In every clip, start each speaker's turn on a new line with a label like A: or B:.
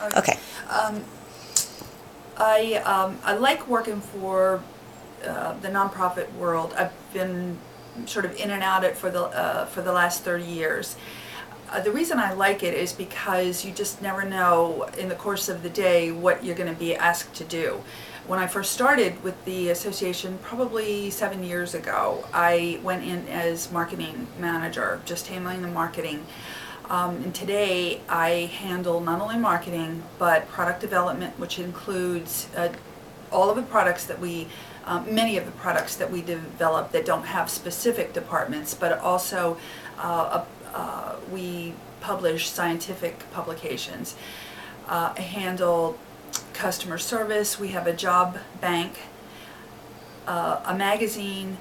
A: Okay.
B: Um, I like working for the nonprofit world. I've been sort of in and out it for the last 30 years. The reason I like it is because you just never know in the course of the day what you're going to be asked to do. When I first started with the association, probably 7 years ago, I went in as marketing manager, just handling the marketing. And today I handle not only marketing, but product development, which includes all of the products that many of the products that we develop that don't have specific departments, but also we publish scientific publications. I handle customer service. We have a job bank, a magazine,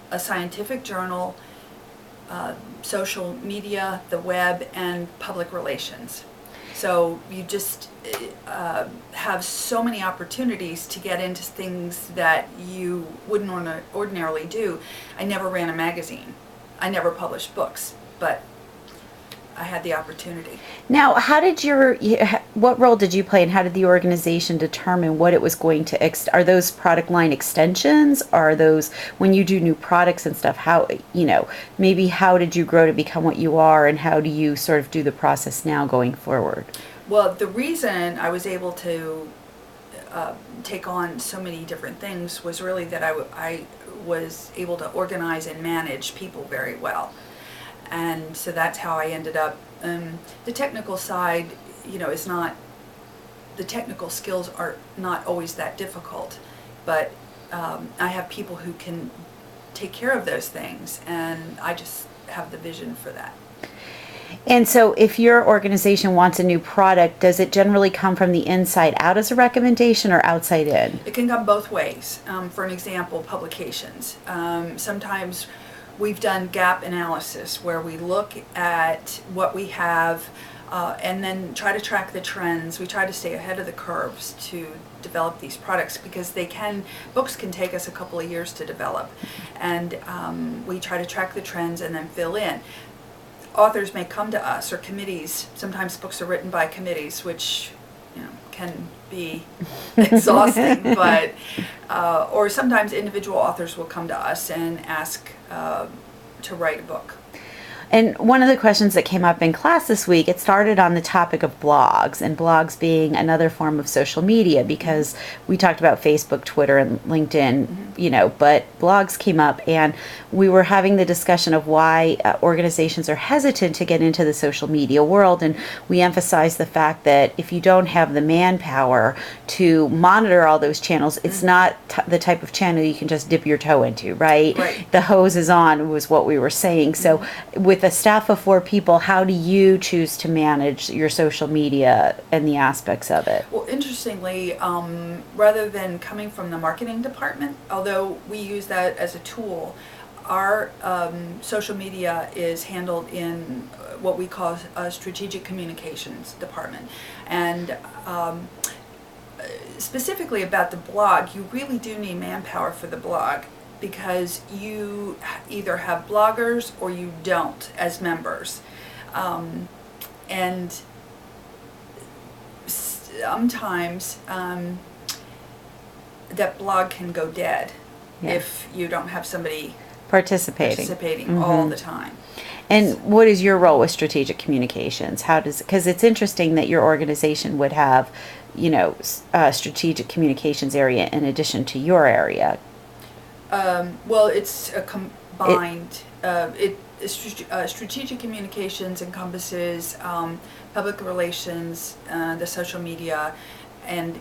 B: a scientific journal, social media, the web, and public relations. So you just have so many opportunities to get into things that you wouldn't ordinarily do. I never ran a magazine. I never published books, but I had the opportunity.
A: Now, what role did you play, and how did the organization determine what it was going to, are those product line extensions? Are those, when you do new products and stuff, maybe how did you grow to become what you are, and how do you sort of do the process now going forward?
B: Well, the reason I was able to take on so many different things was really that I was able to organize and manage people very well. And so that's how I ended up. The technical side, is not, the technical skills are not always that difficult, but I have people who can take care of those things, and I just have the vision for that.
A: And so if your organization wants a new product, does it generally come from the inside out as a recommendation or outside in?
B: It can come both ways. For an example, publications. Sometimes we've done gap analysis where we look at what we have and then try to track the trends. We try to stay ahead of the curves to develop these products because books can take us a couple of years to develop. And we try to track the trends and then fill in. Authors may come to us, or committees. Sometimes books are written by committees, which can be exhausting, but or sometimes individual authors will come to us and ask to write a book.
A: And one of the questions that came up in class this week, it started on the topic of blogs, and blogs being another form of social media, because we talked about Facebook, Twitter, and LinkedIn, but blogs came up, and we were having the discussion of why organizations are hesitant to get into the social media world, and we emphasized the fact that if you don't have the manpower to monitor all those channels, it's not the type of channel you can just dip your toe into, right? The hose is on was what we were saying. So with a staff of 4 people, how do you choose to manage your social media and the aspects of it?
B: Well, interestingly, rather than coming from the marketing department, although we use that as a tool, our social media is handled in what we call a strategic communications department. And specifically about the blog, you really do need manpower for the blog, because you either have bloggers or you don't as members. And sometimes that blog can go dead if you don't have somebody participating all the time.
A: And what is your role with strategic communications? Because it's interesting that your organization would have, a strategic communications area in addition to your area.
B: Well, it's a combined. Strategic communications encompasses public relations, the social media, and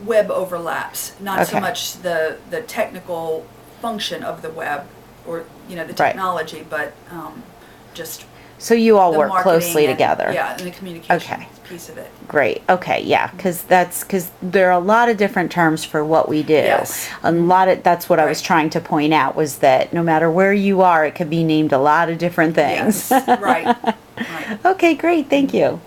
B: web overlaps. Not so much the technical function of the web or the technology, but just.
A: So you all work closely together.
B: Yeah, and the communication piece of it.
A: Great. Okay. Yeah. Because there are a lot of different terms for what we do.
B: Yes.
A: That's what I was trying to point out, was that no matter where you are, it could be named a lot of different things.
B: Yes. Right.
A: Okay. Great. Thank you.